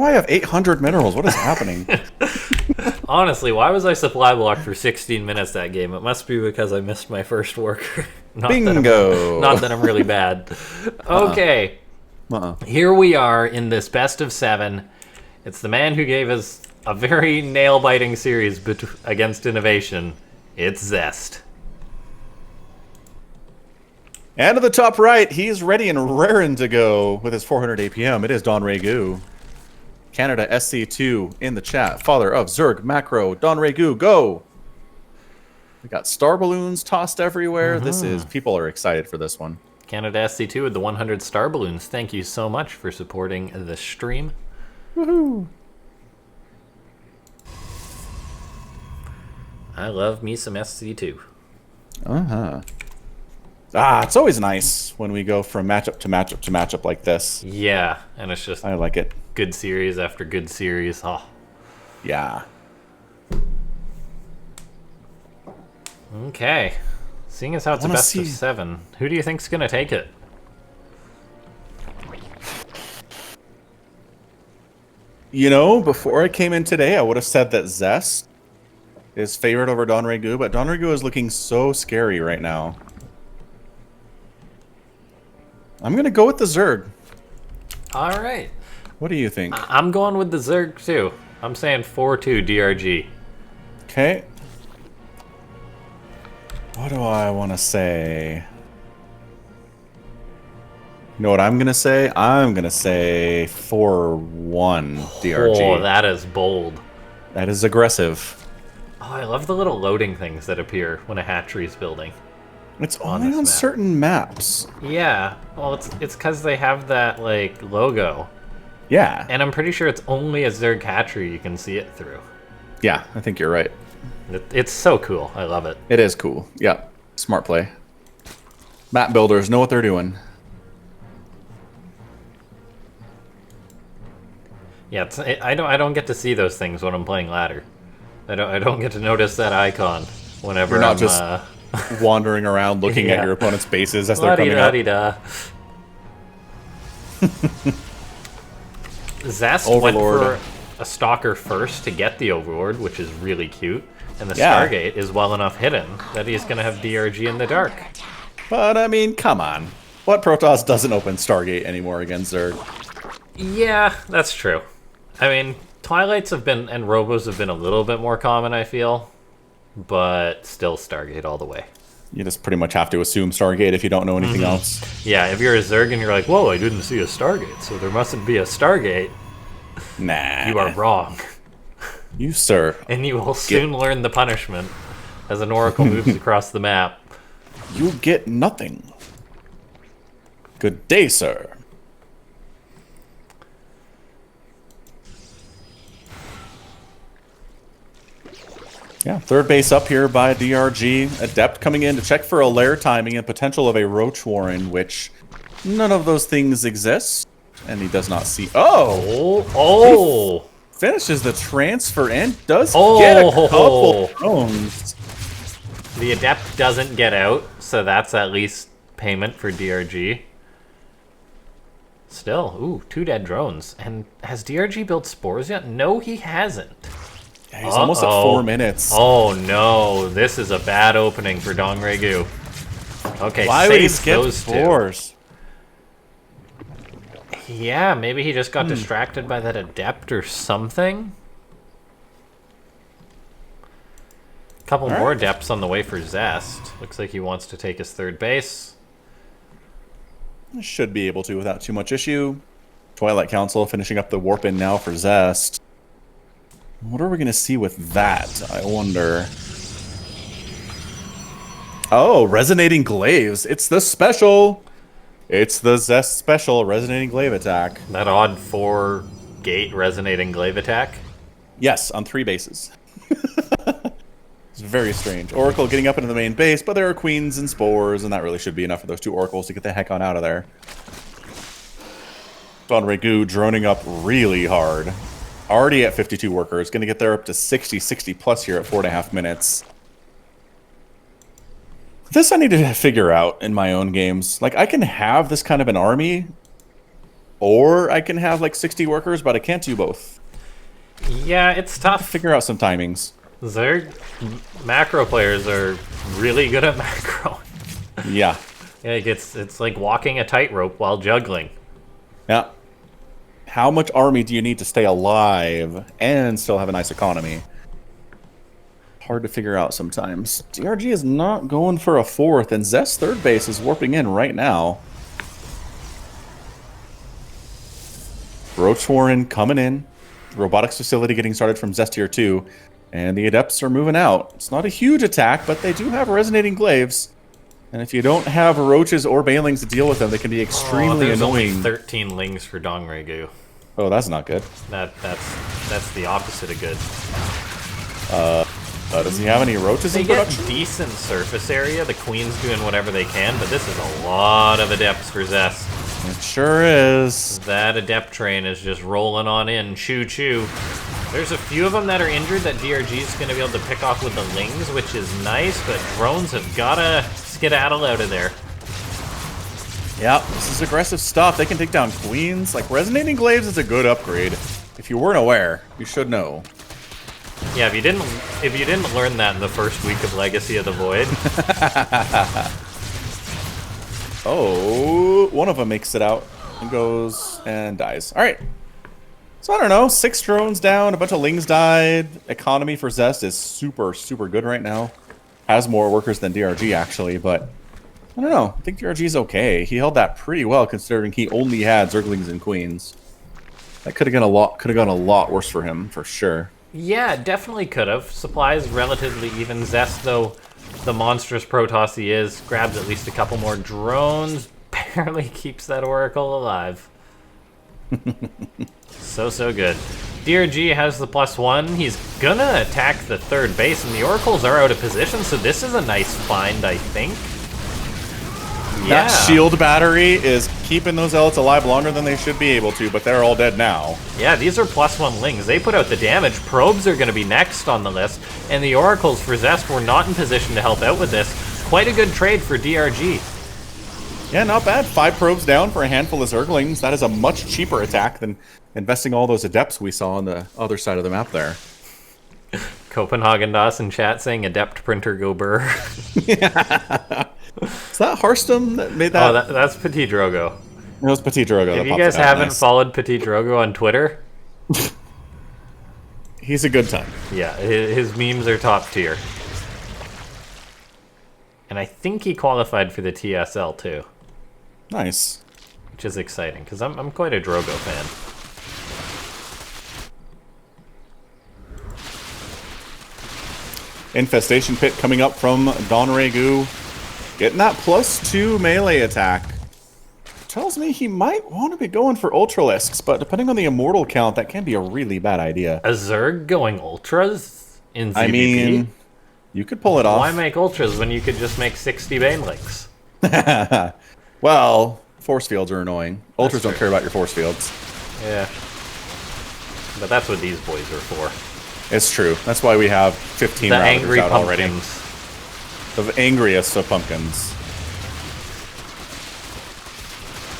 Oh, I have 800 minerals. What is happening? Honestly, why was I supply blocked for 16 minutes that game? It must be because I missed my first worker. Bingo! Not that I'm really bad. Okay. Here we are in this best of 7. It's the man who gave us a very nail-biting series against innovation. It's Zest. And to the top right, he's ready and raring to go with his 400 APM. It is LaughNgamez. Canada SC2 in the chat. Father of Zerg, Macro, LaughNgamez, go! We got star balloons tossed everywhere. People are excited for this one. Canada SC2 with the 100 star balloons. Thank you so much for supporting the stream. Woohoo! I love me some SC2. It's always nice when we go from matchup to matchup to matchup like this. Yeah, and it's just I like it. Good series after good series. Oh. Yeah. Okay. Seeing as how it's a best of 7, who do you think's gonna take it? You know, before I came in today, I would have said that Zest is favored over LaughNgamez, but LaughNgamez is looking so scary right now. I'm gonna go with the Zerg. All right. What do you think? I'm going with the Zerg too. I'm saying 4-2 DRG. Okay. What do I want to say? You know what I'm gonna say? I'm gonna say 4-1 DRG. Oh, that is bold. That is aggressive. Oh, I love the little loading things that appear when a hatchery's building. It's only on certain maps. Yeah, well, it's because they have that like logo. Yeah. And I'm pretty sure it's only a Zerg hatchery you can see it through. Yeah, I think you're right. It's so cool. I love it. It is cool. Yeah, smart play. Map builders know what they're doing. Yeah, I don't get to see those things when I'm playing ladder. I don't get to notice that icon whenever You're not I'm just wandering around looking at your opponent's bases as they're coming up. Zest Overlord went for a stalker first to get the Overlord, which is really cute. And the Stargate is well enough hidden that he's going to have DRG in the dark. But, I mean, come on. What Protoss doesn't open Stargate anymore against Zerg? Yeah, that's true. I mean, Twilights have been, and Robos have been a little bit more common, I feel. But still Stargate all the way. You just pretty much have to assume Stargate if you don't know anything else. Yeah, if you're a Zerg and you're like, whoa, I didn't see a Stargate, so there mustn't be a Stargate. Nah. You are wrong. You, sir. And you will soon learn the punishment as an Oracle moves across the map. You get nothing. Good day, sir. Yeah, third base up here by DRG. Adept coming in to check for a lair timing and potential of a Roach Warren, which none of those things exist. And he does not see... Oh! He finishes the transfer and does get a couple drones. The Adept doesn't get out, so that's at least payment for DRG. Still, ooh, 2 dead drones. And has DRG built spores yet? No, he hasn't. Yeah, he's almost at 4 minutes. Oh no, this is a bad opening for LaughNgamez. Okay, why would he skip spores? Yeah, maybe he just got distracted by that Adept or something. Couple more Adepts on the way for Zest. Looks like he wants to take his third base. Should be able to without too much issue. Twilight Council finishing up the warp in now for Zest. What are we going to see with that, I wonder? Oh, Resonating Glaives. It's the special. It's the Zest special Resonating Glaive attack. That odd 4-gate Resonating Glaive attack? Yes, on 3 bases. It's very strange. Oracle getting up into the main base, but there are Queens and Spores, and that really should be enough for those 2 Oracles to get the heck on out of there. LaughNgamez droning up really hard. Already at 52 workers, going to get there up to 60 plus here at 4.5 minutes. This I need to figure out in my own games. Like, I can have this kind of an army, Or I can have like 60 workers, but I can't do both. Yeah, it's tough. Figure out some timings. Zerg macro players are really good at macro. Yeah. Yeah, it's like walking a tightrope while juggling. Yeah. How much army do you need to stay alive and still have a nice economy? Hard to figure out sometimes. DRG is not going for a fourth, and Zest's third base is warping in right now. Roach Warren coming in. Robotics facility getting started from Zest tier 2. And the Adepts are moving out. It's not a huge attack, but they do have resonating glaives. And if you don't have roaches or banelings to deal with them, they can be extremely there's annoying. Only 13 lings for Dongregu. Oh, that's not good. That's the opposite of good. Does he have any roaches They in get production? decent surface area. The Queen's doing whatever they can, but this is a lot of Adepts for Zest. It sure is. That Adept train is just rolling on in. Choo-choo. There's a few of them that are injured that DRG is going to be able to pick off with the lings, which is nice, but drones have got to skedaddle out of there. Yeah, this is aggressive stuff. They can take down queens. Like, Resonating Glaives is a good upgrade. If you weren't aware, you should know. Yeah, if you didn't learn that in the first week of Legacy of the Void. Oh, one of them makes it out and goes and dies. All right. So I don't know, 6 drones down, a bunch of lings died. Economy for Zest is super, super good right now. Has more workers than DRG actually, but I don't know. I think DRG is okay. He held that pretty well considering he only had Zerglings and Queens. That could have gone a lot worse for him for sure. Yeah, definitely could have. Supplies relatively even. Zest, though, the monstrous Protoss he is, grabs at least a couple more drones. Barely keeps that Oracle alive. So good. DRG has the +1. He's gonna attack the third base, and the Oracles are out of position, so this is a nice find, I think. Yeah. That shield battery is keeping those Zealots alive longer than they should be able to, but they're all dead now. Yeah, these are +1 lings. They put out the damage. Probes are going to be next on the list, and the Oracles for Zest were not in position to help out with this. Quite a good trade for DRG. Yeah, not bad. 5 probes down for a handful of Zerglings. That is a much cheaper attack than investing all those Adepts we saw on the other side of the map there. Copenhagen DOS in chat saying Adept printer go burr. Is that Hearthstone that made that? Oh, that's Petit Drogo. It was Petit Drogo. If you guys haven't followed Petit Drogo on Twitter, he's a good time. Yeah, his memes are top tier. And I think he qualified for the TSL too. Nice. Which is exciting, because I'm quite a Drogo fan. Infestation Pit coming up from Donregu. Getting that +2 melee attack. Tells me he might want to be going for Ultralisks, but depending on the Immortal count, that can be a really bad idea. A Zerg going Ultras in ZVP? I mean, you could pull it off. Why make Ultras when you could just make 60 Banelings? Well, force fields are annoying. Ultras don't care about your force fields. Yeah. But that's what these boys are for. It's true. That's why we have 15 the Ravagers angry out already. pumpkins. The angriest of pumpkins.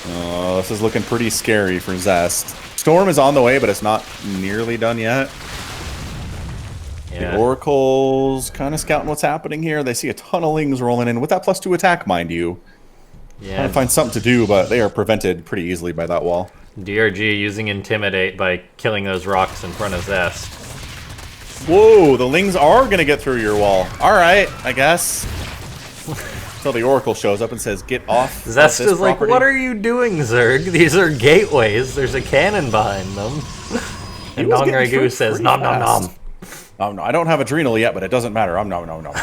Oh, this is looking pretty scary for Zest. Storm is on the way, but it's not nearly done yet. Yeah. The Oracle's kind of scouting what's happening here. They see a ton of lings rolling in with that +2 attack, mind you. Yeah. Trying to find something to do, but they are prevented pretty easily by that wall. DRG using Intimidate by killing those rocks in front of Zest. Whoa, the lings are going to get through your wall. All right, I guess. Until the Oracle shows up and says, get off Zest this is like, property. what are you doing, Zerg? These are gateways. There's a cannon behind them. And Dongregu says, nom nom nom. Oh, no, I don't have Adrenal yet, but it doesn't matter. I'm nom nom nom.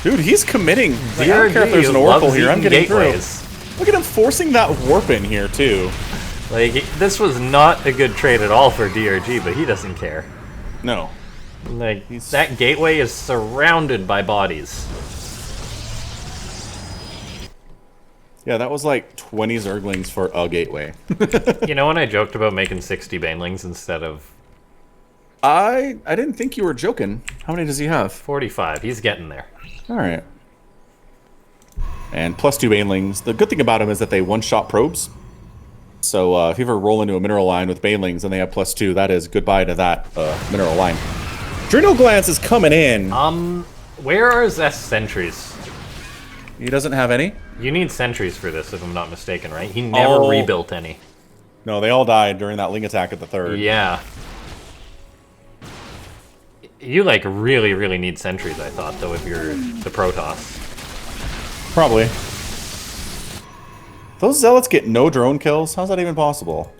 Dude, he's committing. Like, I don't care if there's an Oracle here. I'm getting gateways. Through. Look at him forcing that warp in here, too. Like, this was not a good trade at all for DRG, but he doesn't care. No. Like, that gateway is surrounded by bodies. Yeah, that was like 20 Zerglings for a gateway. You know when I joked about making 60 Banelings instead of... I didn't think you were joking. How many does he have? 45. He's getting there. All right. And +2 banelings. The good thing about them is that they one-shot probes. So if you ever roll into a mineral line with banelings and they have +2, that is goodbye to that mineral line. Adrenal Glance is coming in. Where are Zest sentries? He doesn't have any. You need sentries for this, if I'm not mistaken, right? He never rebuilt any. No, they all died during that Ling attack at the 3rd. Yeah. You, like, really, really need sentries, I thought, though, if you're the Protoss. Probably. Those Zealots get no drone kills? How's that even possible?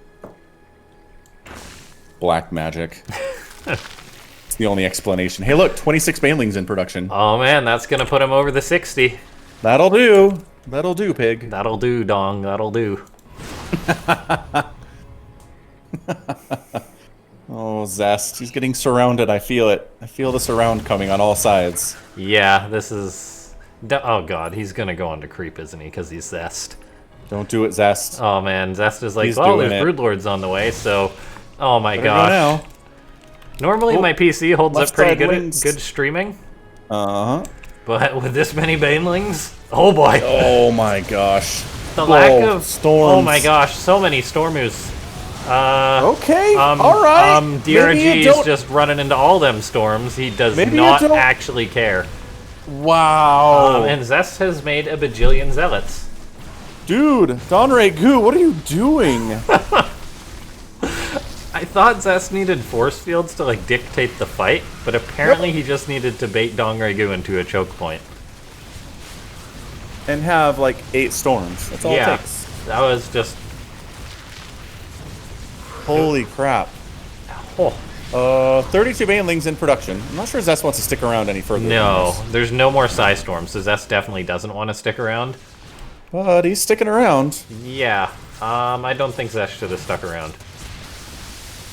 Black magic. It's the only explanation. Hey, look, 26 banelings in production. Oh, man, that's gonna put him over the 60. That'll do. That'll do, pig. That'll do, Dong. That'll do. Oh, Zest. He's getting surrounded. I feel it. I feel the surround coming on all sides. Yeah, this is... Oh, God. He's going to go on to creep, isn't he? Because he's Zest. Don't do it, Zest. Oh, man. Zest is like, He's well, doing there's it. Broodlords on the way, so... Oh, my Better gosh. go now. Normally, my PC holds up left pretty side good wings. good streaming. Uh-huh. But with this many banelings... Oh, boy. Oh, my gosh. The lack of... storms. Oh, my gosh. So many Stormoos. Okay, all right. DRG is just running into all them storms. He does not actually care. Wow. And Zest has made a bajillion zealots. Dude, Donray Goo, what are you doing? I thought Zest needed force fields to like dictate the fight, but apparently he just needed to bait Donray Goo into a choke point. And have like 8 storms. That's all it Yeah, takes. that was just... Holy crap. Oh. 32 banelings in production. I'm not sure Zest wants to stick around any further. No, there's no more Psy Storms, so Zest definitely doesn't want to stick around. But he's sticking around. Yeah, I don't think Zest should have stuck around.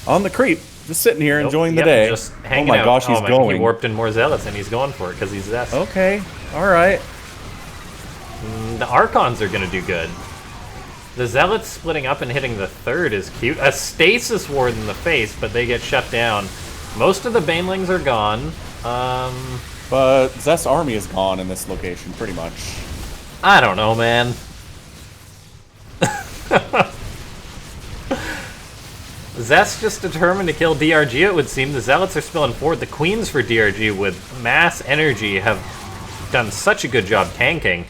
On the creep. Just sitting here enjoying the Yep, day. just hanging oh my out. gosh, he's going. He warped in more Zealots and he's going for it because he's Zest. Okay, alright. The Archons are going to do good. The Zealots splitting up and hitting the 3rd is cute. A Stasis Ward in the face, but they get shut down. Most of the Banelings are gone. But Zest's army is gone in this location, pretty much. I don't know, man. Zest just determined to kill DRG, it would seem. The Zealots are spilling forward. The Queens for DRG with mass energy have done such a good job tanking.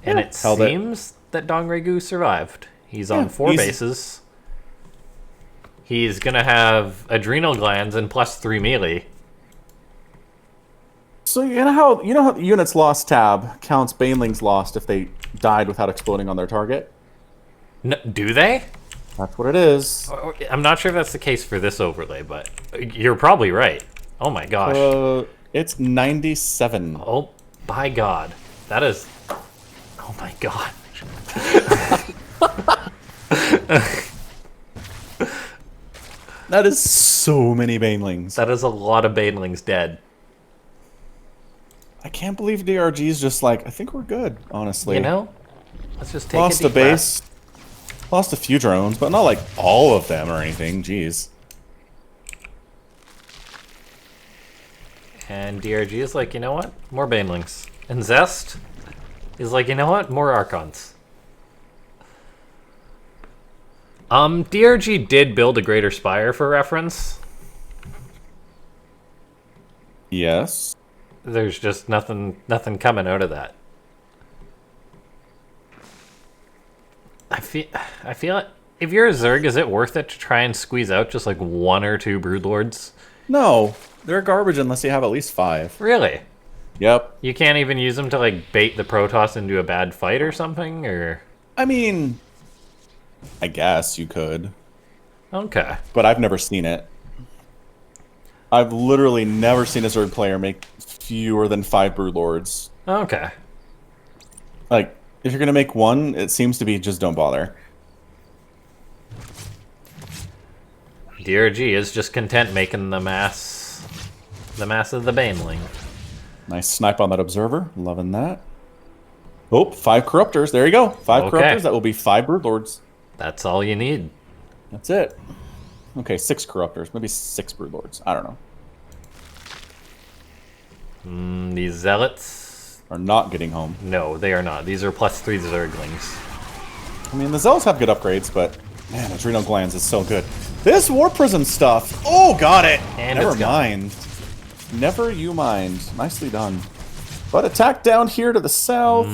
And it seems that Donray Goo survived. He's on 4 bases. He's gonna have adrenal glands and +3 melee. So you know how the units lost tab counts banelings lost if they died without exploding on their target? No, do they? That's what it is. I'm not sure if that's the case for this overlay, but you're probably right. Oh my gosh. It's 97. Oh, by God. That is... Oh my God. That is so many banelings. That is a lot of banelings dead. I can't believe DRG's just like, I think we're good, honestly. You know? Let's just take Lost a base. Lost a few drones, but not like all of them or anything. Jeez. And DRG is like, you know what? More banelings. And Zest is like, you know what? More Archons. DRG did build a Greater Spire for reference. Yes. There's just nothing coming out of that. I feel like if you're a Zerg, is it worth it to try and squeeze out just like 1 or 2 Broodlords? No, they're garbage unless you have at least 5. Really? Yep. You can't even use them to like bait the Protoss into a bad fight or something, or? I mean, I guess you could. Okay. But I've never seen it. I've literally never seen a Zerg player make fewer than 5 Broodlords. Okay. Like, if you're gonna make 1, it seems to be just don't bother. DRG is just content making the mass of the Baneling. Nice snipe on that observer. Loving that. Oh, 5 Corruptors. There you go. 5 Okay. Corruptors. That will be 5 Broodlords. That's all you need. That's it. Okay, 6 Corruptors. Maybe 6 Broodlords. I don't know. These Zealots, are not getting home. No, they are not. These are +3 Zerglings. I mean, the Zells have good upgrades, but man, Adrenal Glands is so good. This War Prism stuff. Oh, got it. And never mind. Never you mind. Nicely done. But attack down here to the south.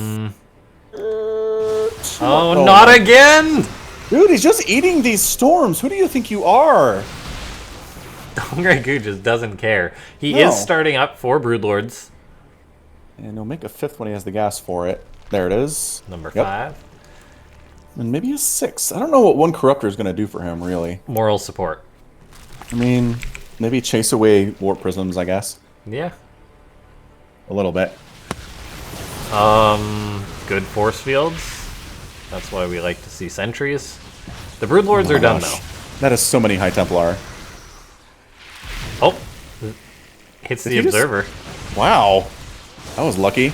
Oh, not again! Dude, he's just eating these storms. Who do you think you are? DongRegu just doesn't care. He is starting up 4 Broodlords. And he'll make a 5th when he has the gas for it. There it is. Number 5. And maybe a 6. I don't know what 1 Corruptor is going to do for him, really. Moral support. I mean, maybe chase away Warp Prisms, I guess. Yeah. A little bit. Good force fields. That's why we like to see sentries. The Broodlords are done, though. That is so many High Templar. Oh. Hits the Observer. Wow. That was lucky.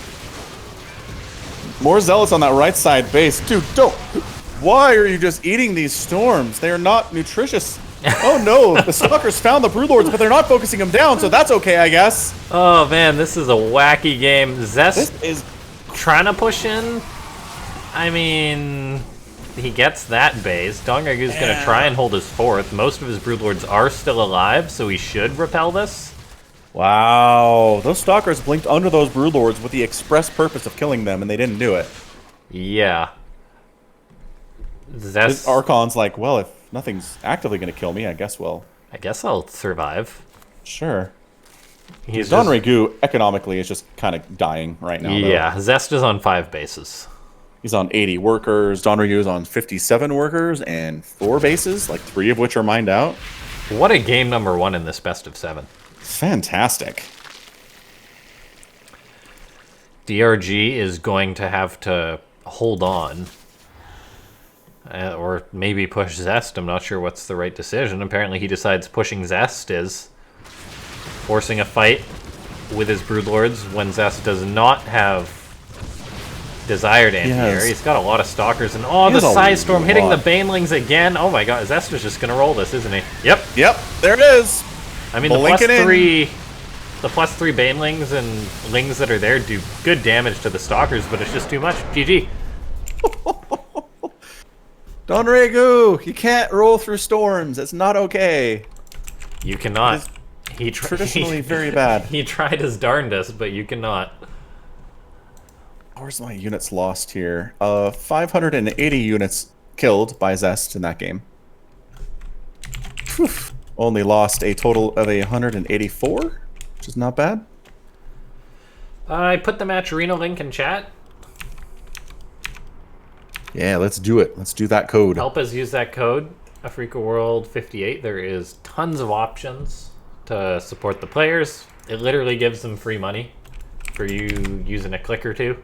More Zealots on that right side base. Dude, don't. Why are you just eating these storms? They are not nutritious. Oh no, the Stalkers found the Broodlords, but they're not focusing them down, so that's okay, I guess. Oh man, this is a wacky game. Zest is trying to push in. I mean, he gets that base. DongRegu's going to try and hold his 4th. Most of his Broodlords are still alive, so he should repel this. Wow, those Stalkers blinked under those Broodlords with the express purpose of killing them, and they didn't do it. Yeah. Zest... Archon's like, well, if nothing's actively going to kill me, I guess I'll survive. Sure. He's DongRegu, economically, is just kind of dying right now. Yeah, though. Zest is on 5 bases. He's on 80 workers. DongRegu is on 57 workers and 4 bases, like 3 of which are mined out. What a game number 1 in this best of 7. Fantastic. DRG is going to have to hold on. Or maybe push Zest. I'm not sure what's the right decision. Apparently he decides pushing Zest is forcing a fight with his Broodlords when Zest does not have desired anti-air. He's got a lot of Stalkers, and the Psystorm hitting the Banelings again. Oh my god, Zest is just going to roll this, isn't he? Yep. Yep, there it is. I mean, the +3 Banelings and Lings that are there do good damage to the Stalkers, but it's just too much. GG. DongRegu, you can't roll through storms. It's not okay. You cannot. He traditionally very bad. He tried his darndest, but you cannot. Where's my units lost here? 580 units killed by Zest in that game. Whew. Only lost a total of 184, which is not bad. I put the match arena link in chat. Yeah, let's do it. Let's do that code. Help us use that code, Africa World 58. There is tons of options to support the players. It literally gives them free money for you using a click or two.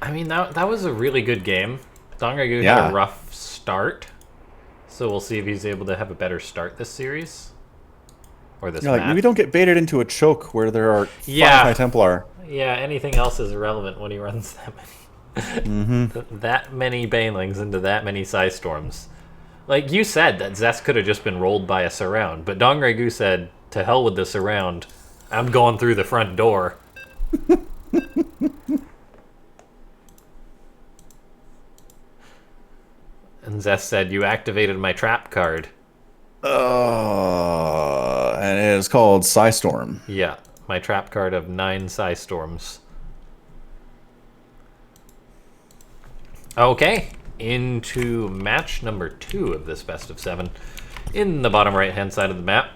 I mean, that was a really good game. DongRegu had a rough start, so we'll see if he's able to have a better start this series. Or this like, maybe don't get baited into a choke where there are 5 High Templar. Yeah, anything else is irrelevant when he runs that many. That many Banelings into that many Psystorms. Like you said, that Zest could have just been rolled by a surround, but DongRegu said, to hell with the surround. I'm going through the front door. And Zest said, you activated my trap card. And it is called Psystorm. Yeah, my trap card of 9 Psystorms. Okay, into match number 2 of this best of 7. In the bottom right-hand side of the map,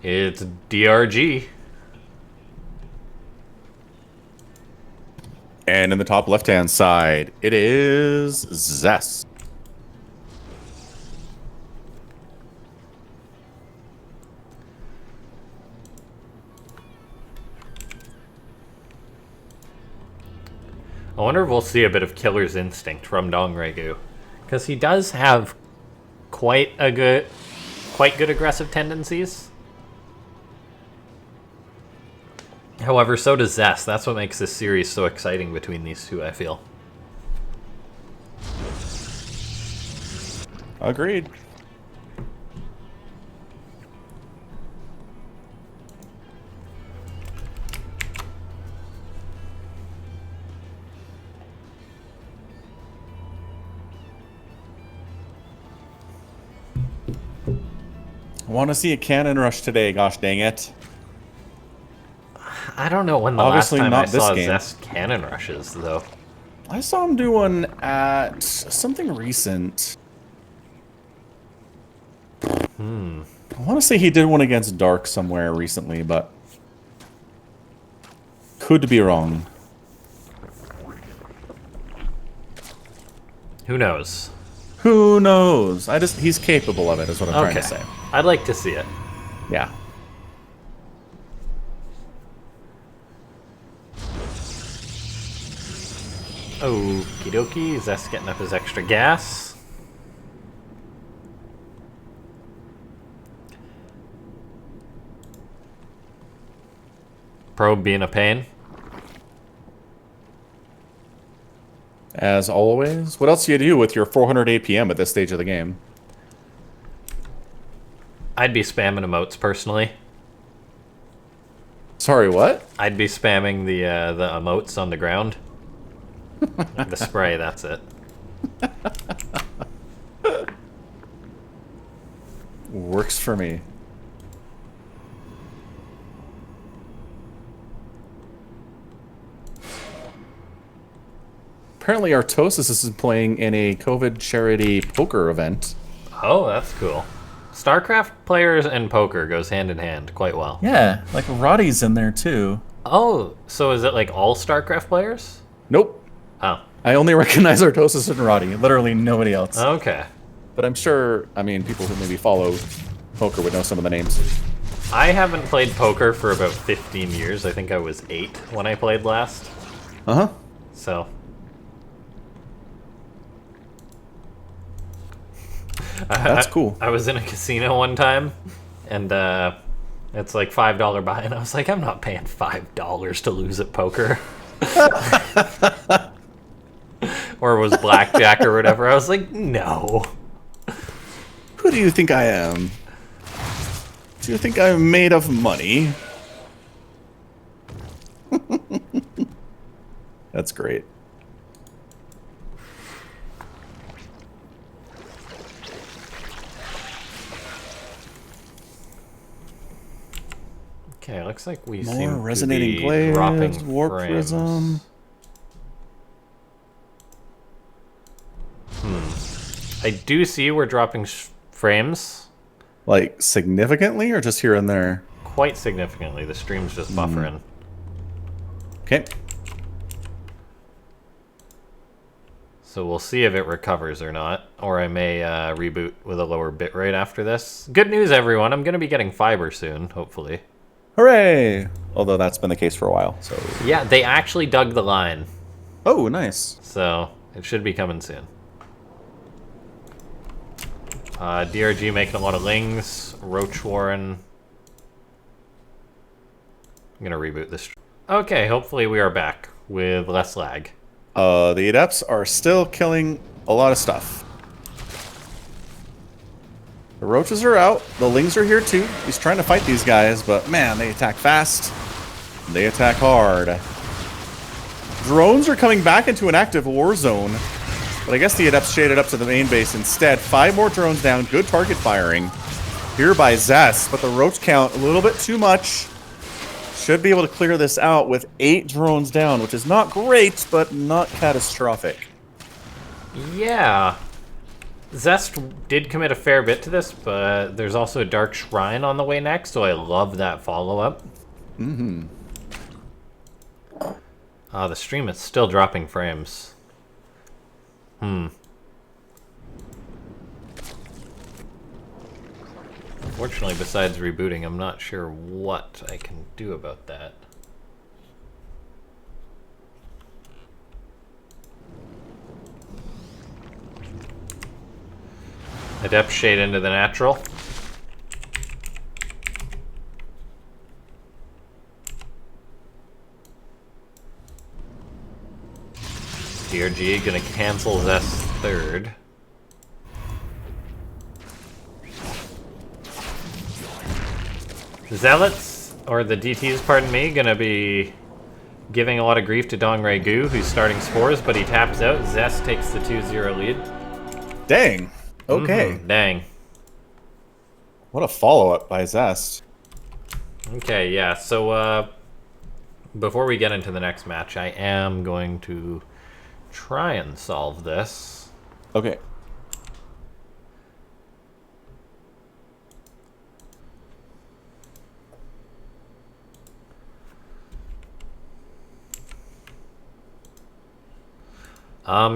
it's DRG. And in the top left-hand side, it is Zest. I wonder if we'll see a bit of killer's instinct from DongRegu, because he does have quite good aggressive tendencies. However, so does Zest. That's what makes this series so exciting between these two, I feel. Agreed. I want to see a cannon rush today, gosh dang it. I don't know when the Obviously last time I not this saw game. Zest cannon rushes, though. I saw him do one at something recent. I want to say he did one against Dark somewhere recently, but could be wrong. Who knows? Who knows? He's capable of it, is what I'm trying to say. I'd like to see it. Yeah. Okie dokie, Zest getting up his extra gas. Probe being a pain. As always. What else do you do with your 400 APM at this stage of the game? I'd be spamming emotes personally. Sorry, what? I'd be spamming the emotes on the ground. The spray, that's it. Works for me. Apparently Artosis is playing in a COVID charity poker event. Oh, that's cool. Starcraft players and poker goes hand in hand quite well. Yeah, like Roddy's in there too. Oh, so is it like all Starcraft players? Nope. Oh. I only recognize Artosis and Roddy. Literally nobody else. Okay. But I'm sure, I mean, people who maybe follow poker would know some of the names. I haven't played poker for about 15 years. I think I was 8 when I played last. Uh-huh. So. That's cool. I was in a casino one time, and it's like $5 buy, and I was like, I'm not paying $5 to lose at poker. Or it was blackjack or whatever. I was like, no. Who do you think I am? Do you think I'm made of money? That's great. Okay, looks like we More seem resonating to be glaives, dropping warp frames. prism. I do see we're dropping frames Like, significantly or just here and there? quite significantly. The stream's just buffering. Okay. So we'll see if it recovers or not. Or I may reboot with a lower bitrate after this. Good news, everyone. I'm going to be getting fiber soon, hopefully. Hooray! Although that's been the case for a while, so... Yeah, they actually dug the line. Oh, nice. So it should be coming soon. DRG making a lot of lings. Roach Warren. I'm going to reboot this. Okay, hopefully we are back with less lag. The Adepts are still killing a lot of stuff. The Roaches are out. The Lings are here too. He's trying to fight these guys, but man, they attack fast. They attack hard. Drones are coming back into an active war zone. But I guess the Adepts shaded up to the main base instead. 5 more drones down. Good target firing. Here by Zest, but the Roach count a little bit too much. Should be able to clear this out with 8 drones down, which is not great, but not catastrophic. Yeah. Zest did commit a fair bit to this, but there's also a Dark Shrine on the way next, so I love that follow-up. Mm-hmm. The stream is still dropping frames. Unfortunately, besides rebooting, I'm not sure what I can do about that. Adept shade into the natural. DRG gonna cancel Zest third. Zealots, or the DTs, pardon me, gonna be giving a lot of grief to Dongray Gu, who's starting Spores, but he taps out. Zest takes the 2-0 lead. Dang. Okay. Dang. What a follow-up by Zest. Okay, yeah, so before we get into the next match, I am going to try and solve this. Okay.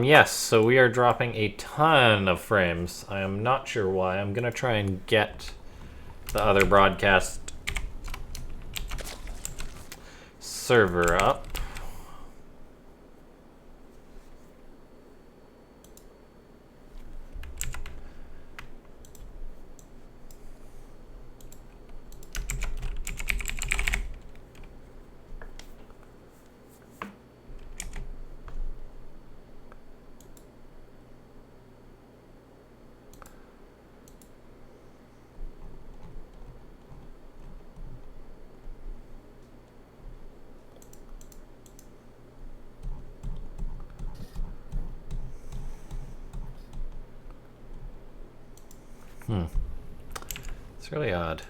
Yes, so we are dropping a ton of frames. I am not sure why. I'm gonna try and get the other broadcast server up. It's really odd.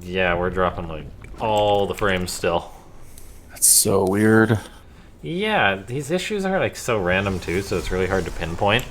Yeah, we're dropping like all the frames still. That's so weird. Yeah, these issues are like so random too, so it's really hard to pinpoint.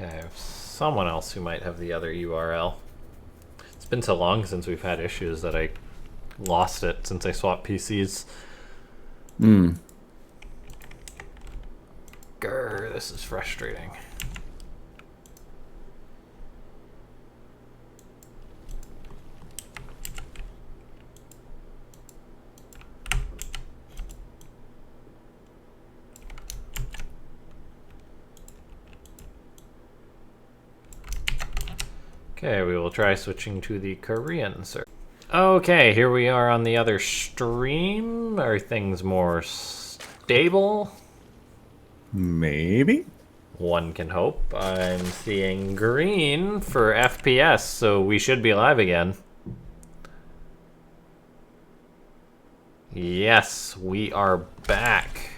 Okay, someone else who might have the other URL. It's been so long since we've had issues that I lost it since I swapped PCs. Grr, this is frustrating. Okay, we will try switching to the Korean server. Okay, here we are on the other stream. Are things more stable? Maybe? One can hope. I'm seeing green for FPS, so we should be live again. Yes, we are back.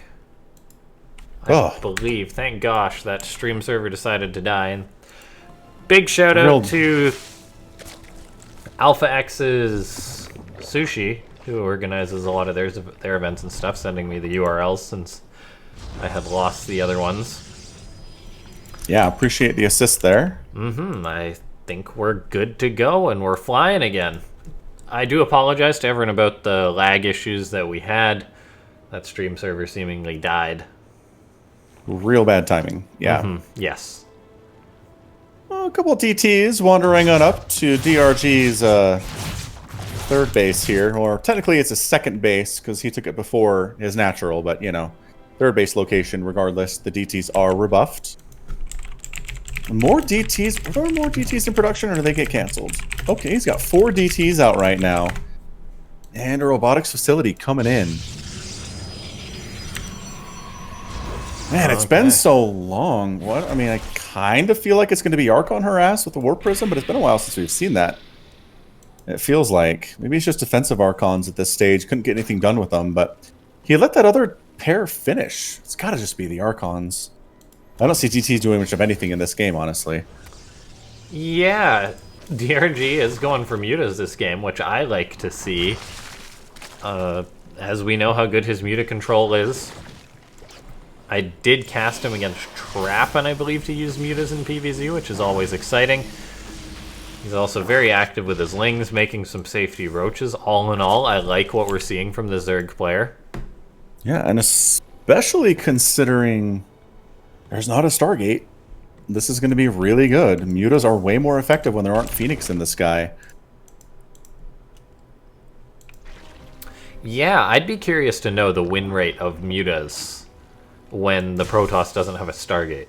I believe, thank gosh, that stream server decided to die. And big shout out to Alpha X's Sushi, who organizes a lot of their events and stuff, sending me the URLs since I had lost the other ones. Yeah, appreciate the assist there. I think we're good to go and we're flying again. I do apologize to everyone about the lag issues that we had. That stream server seemingly died. Real bad timing. Yeah. Yes. Well, a couple of DTs wandering on up to DRG's third base here. Or technically it's a second base because he took it before his natural, but you know, third base location regardless. The DTs are rebuffed. More DTs? Are there more DTs in production or do they get canceled? Okay, he's got 4 DTs out right now. And a robotics facility coming in. Man, it's been so long. What? I mean, I kind of feel like it's going to be Archon harass with the Warp Prism, but it's been a while since we've seen that. It feels like. Maybe it's just defensive Archons at this stage. Couldn't get anything done with them, but he let that other pair finish. It's got to just be the Archons. I don't see DT doing much of anything in this game, honestly. Yeah, DRG is going for mutas this game, which I like to see. As we know how good his muta control is. I did cast him against Trap, and I believe to use mutas in PvZ, which is always exciting. He's also very active with his lings, making some safety roaches. All in all, I like what we're seeing from the Zerg player. Yeah, and especially considering there's not a Stargate. This is going to be really good. Mutas are way more effective when there aren't Phoenix in the sky. Yeah, I'd be curious to know the win rate of mutas when the Protoss doesn't have a Stargate.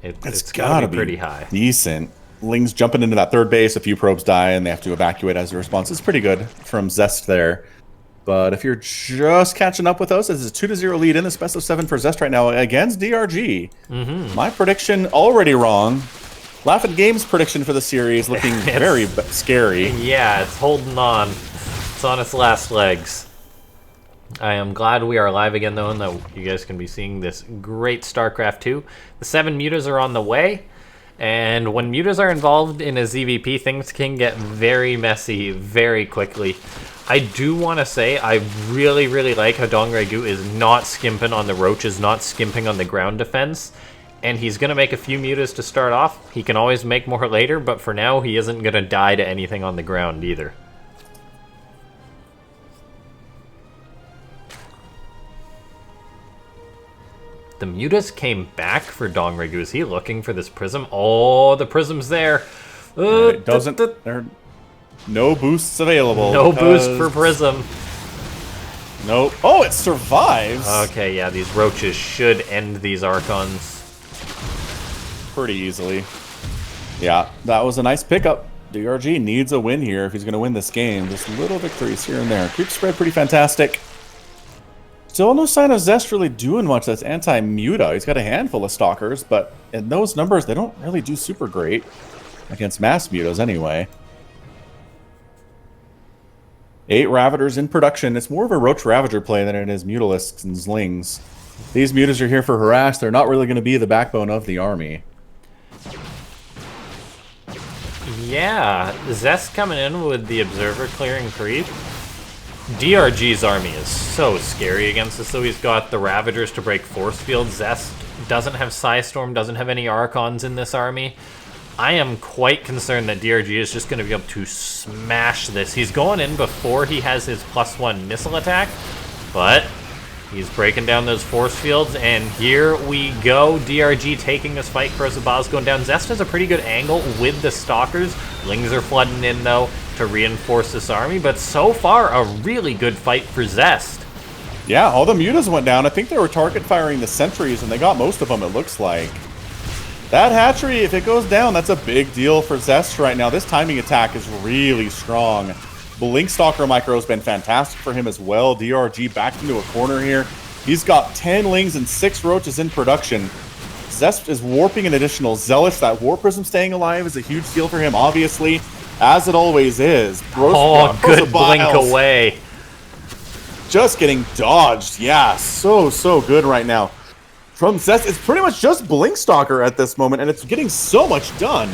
It's gotta be pretty high. Decent. Lings jumping into that third base, a few probes die, and they have to evacuate as a response. It's pretty good from Zest there. But if you're just catching up with us, it's a 2-0 lead in this best of 7 for Zest right now against DRG. My prediction already wrong. LaughNgamez' prediction for the series looking very scary. Yeah, it's holding on. It's on its last legs. I am glad we are live again, though, and that you guys can be seeing this great StarCraft 2. The 7 mutas are on the way. And when mutas are involved in a ZVP, things can get very messy very quickly. I do want to say I really, really like how DRG is not skimping on the roaches, not skimping on the ground defense. And he's going to make a few mutas to start off. He can always make more later, but for now he isn't going to die to anything on the ground either. The mutas came back for DRG. Is he looking for this prism? Oh, the prism's there. It doesn't. There are no boosts available. No boost for prism. Nope. Oh, it survives. Okay, yeah, these roaches should end these Archons pretty easily. Yeah, that was a nice pickup. DRG needs a win here if he's going to win this game. Just little victories here and there. Creep spread pretty fantastic. Still no sign of Zest really doing much that's anti-muta. He's got a handful of stalkers, but in those numbers, they don't really do super great against mass mutas anyway. 8 Ravagers in production. It's more of a Roach Ravager play than it is Mutalisks and Zlings. These mutas are here for harass. They're not really going to be the backbone of the army. Yeah, Zest coming in with the Observer clearing creep. DRG's army is so scary against us, though. He's got the Ravagers to break force field. Zest doesn't have Psystorm, doesn't have any Archons in this army. I am quite concerned that DRG is just going to be able to smash this. He's going in before he has his +1 missile attack, but he's breaking down those force fields, and here we go. DRG taking this fight. Corrosive Bow's going down. Zest has a pretty good angle with the Stalkers. Lings are flooding in, though, to reinforce this army, but so far, a really good fight for Zest. Yeah, all the mutas went down. I think they were target firing the sentries, and they got most of them, it looks like. That hatchery, if it goes down, that's a big deal for Zest right now. This timing attack is really strong. Blink Stalker Micro has been fantastic for him as well. DRG backed into a corner here. He's got 10 Lings and 6 Roaches in production. Zest is warping an additional Zealots. That Warp Prism staying alive is a huge deal for him, obviously, as it always is. Oh, good blink away. Just getting dodged. Yeah, so good right now. From Zest, it's pretty much just Blink Stalker at this moment, and it's getting so much done.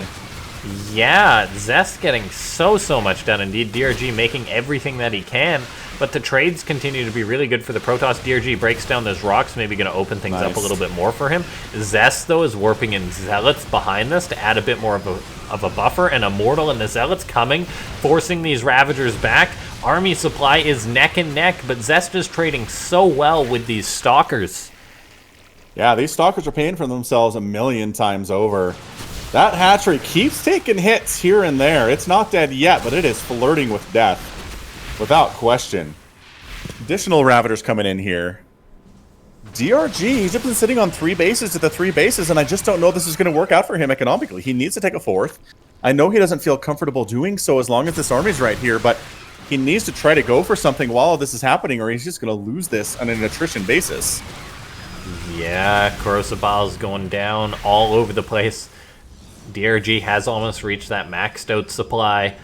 Yeah, Zest getting so much done indeed. DRG making everything that he can, but the trades continue to be really good for the Protoss. DRG breaks down those rocks, maybe going to open things up a little bit more for him. Zest, though, is warping in Zealots behind this to add a bit more of a buffer, and Immortal and the Zealots coming, forcing these Ravagers back. Army supply is neck and neck, but Zest is trading so well with these Stalkers. Yeah, these Stalkers are paying for themselves a million times over. That hatchery keeps taking hits here and there. It's not dead yet, but it is flirting with death, without question. Additional Ravagers coming in here. DRG, he's just been sitting on 3 bases to the 3 bases, and I just don't know this is going to work out for him economically. He needs to take a 4th. I know he doesn't feel comfortable doing so as long as this army's right here, but he needs to try to go for something while this is happening, or he's just going to lose this on an attrition basis. Yeah, Corrosive Bow's going down all over the place. DRG has almost reached that maxed out supply.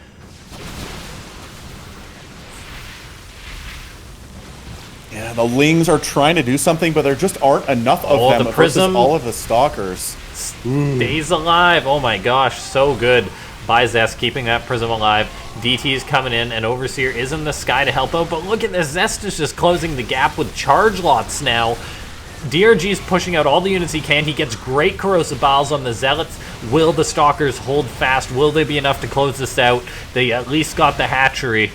Yeah, the Lings are trying to do something, but there just aren't enough of them the prism versus all of the Stalkers. Stays alive. Oh my gosh, so good by Zest, keeping that Prism alive. DT's coming in, and Overseer is in the sky to help out, but look at this. Zest is just closing the gap with charge lots now. DRG's pushing out all the units he can. He gets great corrosive biles on the zealots. Will the stalkers hold fast? Will they be enough to close this out? They at least got the hatchery.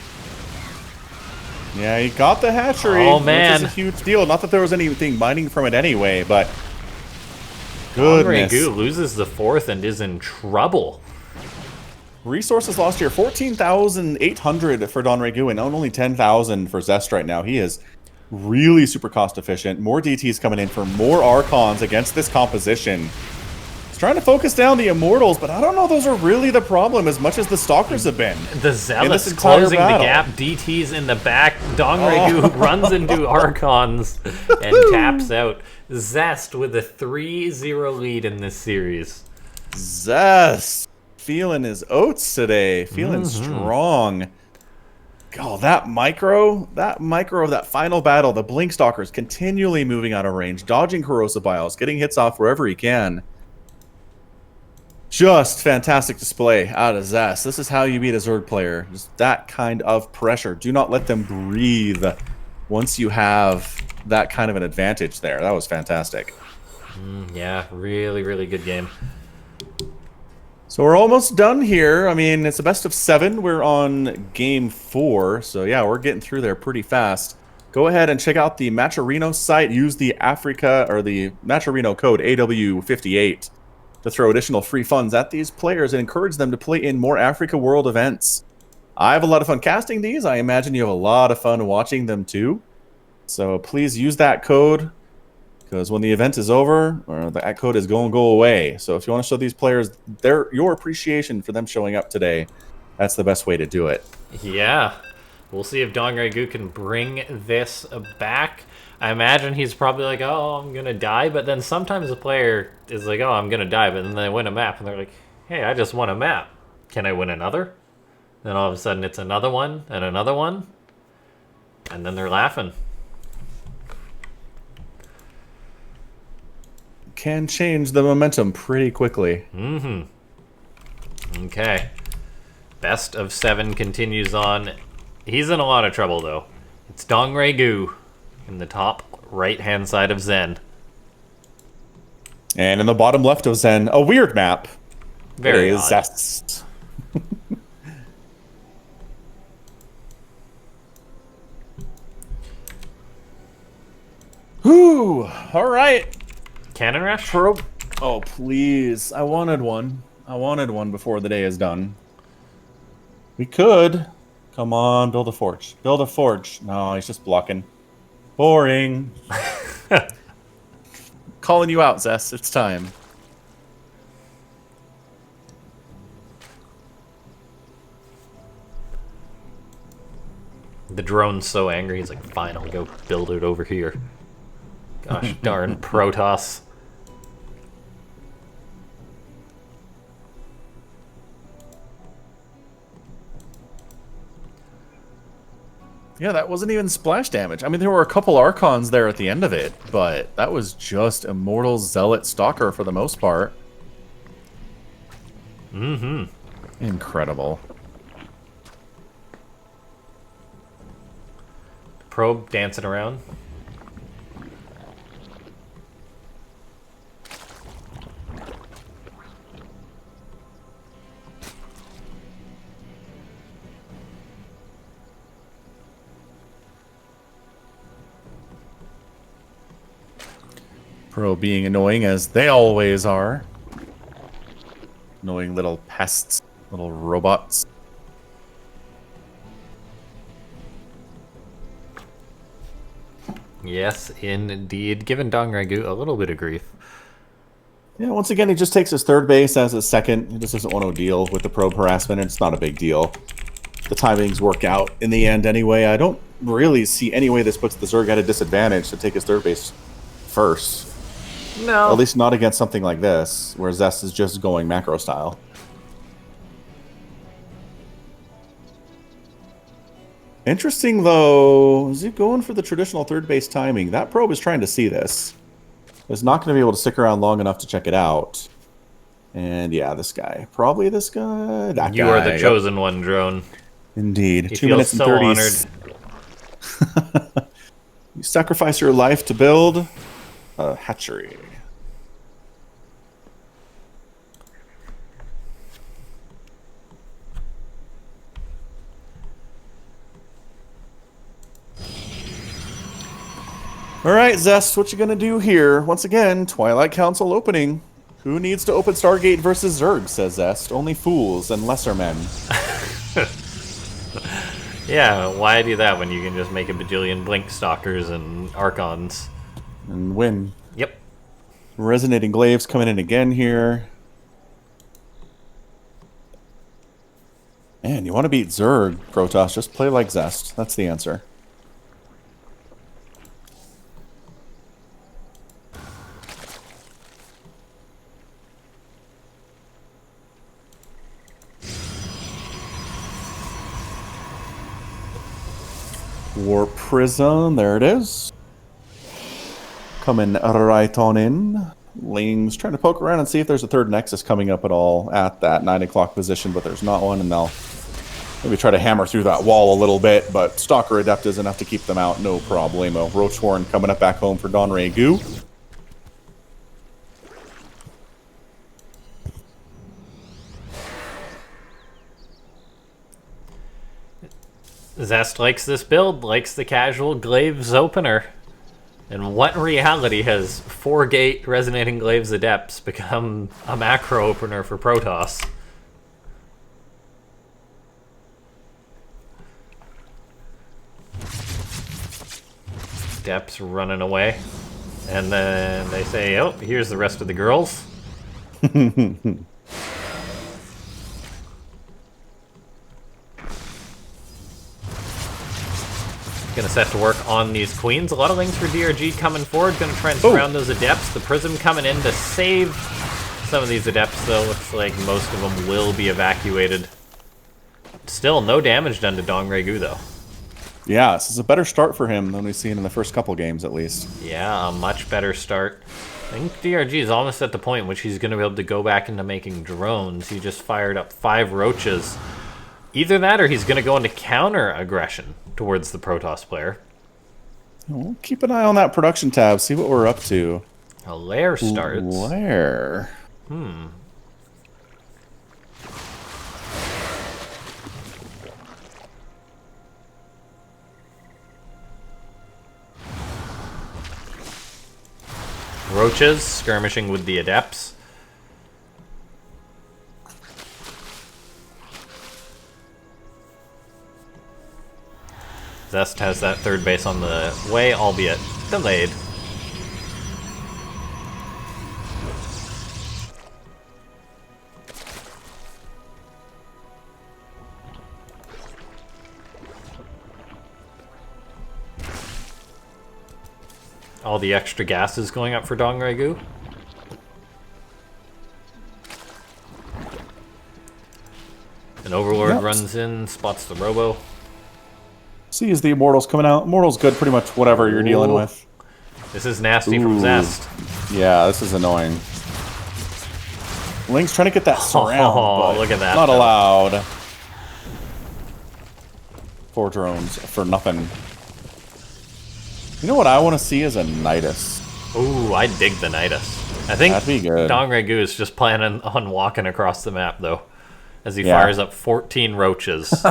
Yeah, he got the hatchery, oh, man. which is a huge deal. Not that there was anything mining from it anyway, but goodness. Donregu loses the 4th and is in trouble. Resources lost here, 14,800 for Donregu and only 10,000 for Zest right now. He is really super cost efficient. More DTs coming in for more Archons against this composition. He's trying to focus down the Immortals, but I don't know those are really the problem as much as the Stalkers have been. The Zealots closing the gap, DTs in the back. Donregu runs into Archons and taps out. Zest with a 3-0 lead in this series. Zest feeling his oats today, feeling strong. Oh, that micro of that final battle, the Blink Stalkers continually moving out of range, dodging corrosive biles, getting hits off wherever he can. Just fantastic display out of Zest. This is how you beat a Zerg player. Just that kind of pressure. Do not let them breathe once you have that kind of an advantage there. That was fantastic. Yeah, really, really good game. So we're almost done here. I mean, it's a best of 7. We're on game 4. So yeah, we're getting through there pretty fast. Go ahead and check out the Matcherino site. Use the the Matcherino code AW58 to throw additional free funds at these players and encourage them to play in more Africa World events. I have a lot of fun casting these. I imagine you have a lot of fun watching them too. So please use that code, because when the event is over, that code is going to go away. So if you want to show these players your appreciation for them showing up today, that's the best way to do it. Yeah. We'll see if Donregu can bring this back. I imagine he's probably like, oh, I'm going to die. But then sometimes a player is like, oh, I'm going to die. But then they win a map. And they're like, hey, I just won a map. Can I win another? Then all of a sudden it's another one and another one. And then they're laughing. Can change the momentum pretty quickly. Okay. Best of 7 continues on. He's in a lot of trouble, though. It's Donregu in the top right-hand side of Zen. And in the bottom left of Zen, a weird map. Very odd. Zest. Whew. All right. Cannon Rush? Oh, please. I wanted one. I wanted one before the day is done. We could. Come on, build a forge. Build a forge. No, he's just blocking. Boring. Calling you out, Zest. It's time. The drone's so angry, he's like, fine, I'll go build it over here. Gosh darn Protoss. Yeah, that wasn't even splash damage. I mean, there were a couple Archons there at the end of it, but that was just Immortal Zealot Stalker for the most part. Incredible. Probe dancing around. Pro being annoying as they always are. Annoying little pests, little robots. Yes, indeed. Giving Donregu a little bit of grief. Yeah, once again, he just takes his third base as his second. He just doesn't want to deal with the probe harassment, and it's not a big deal. The timings work out in the end anyway. I don't really see any way this puts the Zerg at a disadvantage to take his third base first. No. At least not against something like this, where Zest is just going macro style. Interesting, though. Is he going for the traditional third base timing? That probe is trying to see this. It's not going to be able to stick around long enough to check it out. And yeah, this guy. Probably this guy. That you guy. are the chosen one, drone. Indeed. He 2 feels minutes and so 30. honored. You sacrifice your life to build a hatchery. All right, Zest, what you gonna do here? Once again, Twilight Council opening. Who needs to open Stargate versus Zerg, says Zest. Only fools and lesser men. Yeah, why do that when you can just make a bajillion Blink Stalkers and Archons? And win. Yep. Resonating Glaives coming in again here. Man, you want to beat Zerg, Protoss, just play like Zest. That's the answer. Warp Prism, there it is. Coming right on in. Ling's trying to poke around and see if there's a third Nexus coming up at all at that 9 o'clock position, but there's not one, and they'll maybe try to hammer through that wall a little bit, but Stalker Adept is enough to keep them out, no problemo. Roach Warren coming up back home for Don Regu. Zest likes this build, likes the casual Glaives opener. In what reality has 4-gate Resonating Glaives Adepts become a macro opener for Protoss? Adepts running away. And then they say, oh, here's the rest of the girls. Gonna set to work on these queens. A lot of links for DRG coming forward. Gonna try and surround those adepts. The prism coming in to save some of these adepts, though. Looks like most of them will be evacuated. Still, no damage done to Dong Regu, though. Yeah, this is a better start for him than we've seen in the first couple games, at least. Yeah, a much better start. I think DRG is almost at the point in which he's gonna be able to go back into making drones. He just fired up 5 roaches. Either that or he's going to go into counter-aggression towards the Protoss player. We'll keep an eye on that production tab, see what we're up to. A lair starts. Lair. Roaches skirmishing with the adepts. Zest has that third base on the way, albeit delayed. All the extra gas is going up for Dong Regu. An Overlord runs in, spots the Robo. Sees the Immortals coming out. Immortals good pretty much whatever you're dealing with. This is nasty from Zest. Yeah, this is annoying. Link's trying to get that surround, but look at that, not allowed. 4 drones for nothing. You know what I want to see is a Nidus. Ooh, I dig the Nidus. I think that'd be good. Dong Regu is just planning on walking across the map, though, as he fires up 14 roaches.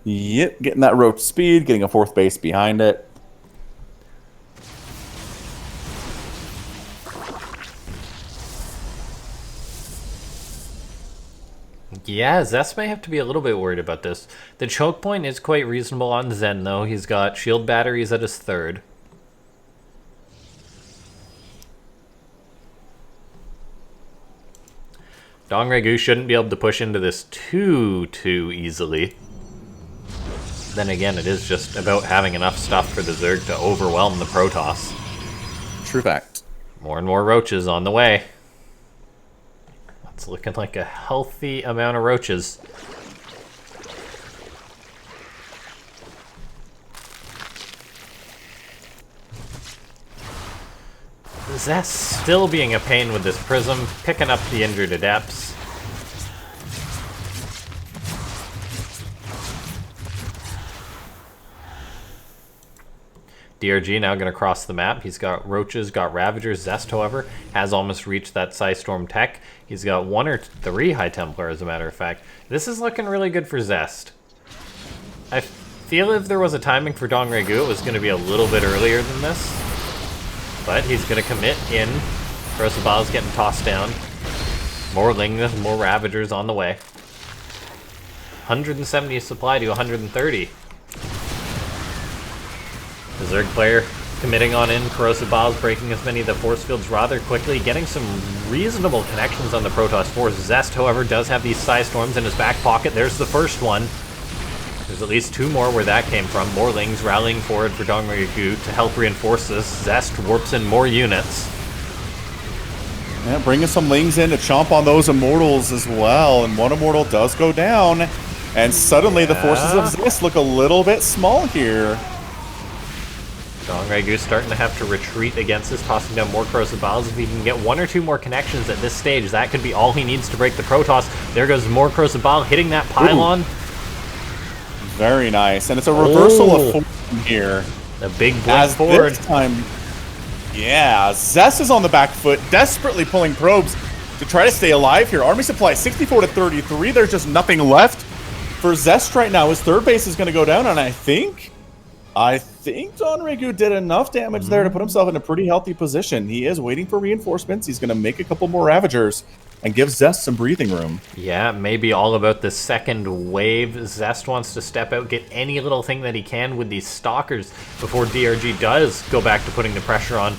Yep, getting that roach speed, getting a 4th base behind it. Yeah, Zest may have to be a little bit worried about this. The choke point is quite reasonable on Zen, though. He's got shield batteries at his 3rd. Dong Regu shouldn't be able to push into this too easily. Then again, it is just about having enough stuff for the Zerg to overwhelm the Protoss. True fact. More and more roaches on the way. It's looking like a healthy amount of roaches. Zest still being a pain with this prism, picking up the injured adepts. DRG now going to cross the map. He's got Roaches, got Ravagers. Zest, however, has almost reached that Psystorm tech. He's got 1 or 3 High Templar, as a matter of fact. This is looking really good for Zest. I feel if there was a timing for Dongregu, it was going to be a little bit earlier than this. But he's going to commit in. Corrosive Bile is getting tossed down. More Lingness, more Ravagers on the way. 170 supply to 130. The Zerg player committing on in. Corrosive Bile's breaking as many of the force fields rather quickly, getting some reasonable connections on the Protoss force. Zest, however, does have these Psystorms in his back pocket. There's the first one. There's at least 2 more where that came from. More Lings rallying forward for Dongregu to help reinforce this. Zest warps in more units. Yeah, bringing some Lings in to chomp on those Immortals as well. And one Immortal does go down. And suddenly the forces of Zest look a little bit small here. Dongregu starting to have to retreat against this, tossing down more Corrosive Biles. If he can get 1 or 2 more connections at this stage, that could be all he needs to break the Protoss. There goes more Corrosive Bile hitting that pylon. Ooh. Very nice. And it's a reversal of fortune here. A big blink forward. This time, yeah, Zest is on the back foot, desperately pulling probes to try to stay alive here. Army supply 64 to 33. There's just nothing left for Zest right now. His third base is going to go down, and I think Dongregu did enough damage there to put himself in a pretty healthy position. He is waiting for reinforcements. He's going to make a couple more Ravagers and give Zest some breathing room. Yeah, maybe all about the second wave. Zest wants to step out, get any little thing that he can with these Stalkers before DRG does go back to putting the pressure on.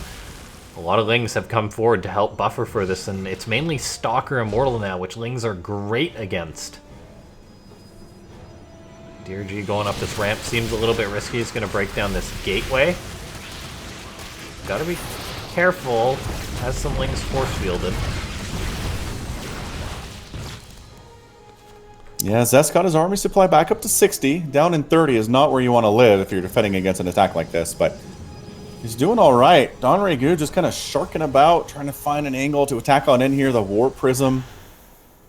A lot of Lings have come forward to help buffer for this, and it's mainly Stalker Immortal now, which Lings are great against. DRG going up this ramp seems a little bit risky. He's going to break down this gateway. Gotta be careful. Has some Lings force fielded. Yeah, Zest got his army supply back up to 60. Down in 30 is not where you want to live if you're defending against an attack like this, but he's doing all right. Dongregu just kind of sharking about, trying to find an angle to attack on in here. The Warp Prism.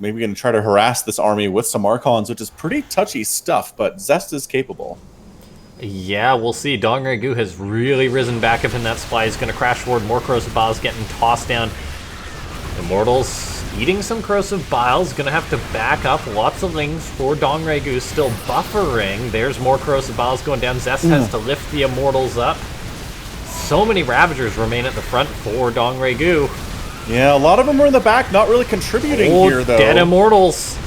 Maybe going to try to harass this army with some Archons, which is pretty touchy stuff, but Zest is capable. Yeah, we'll see. Dongregu has really risen back up in that supply. He's going to crash forward. More Corrosive Biles getting tossed down. Immortals eating some Corrosive Biles. Going to have to back up. Lots of Lings for Dongregu. Still buffering. There's more Corrosive Biles going down. Zest has to lift the Immortals up. So many Ravagers remain at the front for Dongregu. Yeah, a lot of them are in the back, not really contributing here, though. Dead Immortals.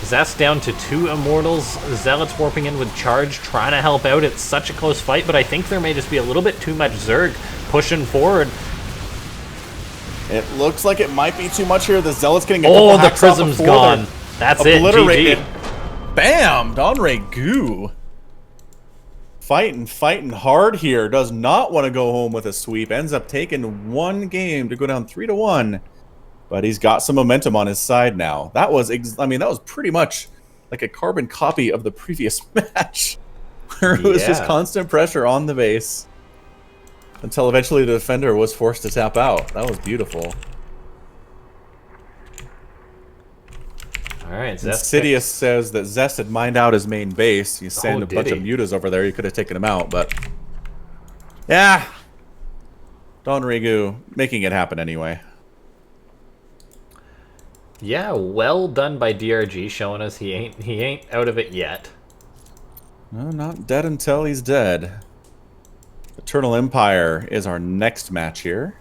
Zest down to 2 Immortals. Zealots warping in with charge, trying to help out. It's such a close fight, but I think there may just be a little bit too much Zerg pushing forward. It looks like it might be too much here. The Zealots getting a couple the Prism's gone. That's it, GG. Bam! Dongregu. Fighting hard here. Does not want to go home with a sweep. Ends up taking 1 game to go down 3-1. But he's got some momentum on his side now. That was, that was pretty much like a carbon copy of the previous match. Where it was just constant pressure on the base. Until eventually the defender was forced to tap out. That was beautiful. Alright, Sidious says that Zest had mined out his main base. He's sending a bunch of mutas over there. He could have taken him out, but... yeah! Dongregu making it happen anyway. Yeah, well done by DRG, showing us he ain't out of it yet. No, not dead until he's dead. Eternal Empire is our next match here.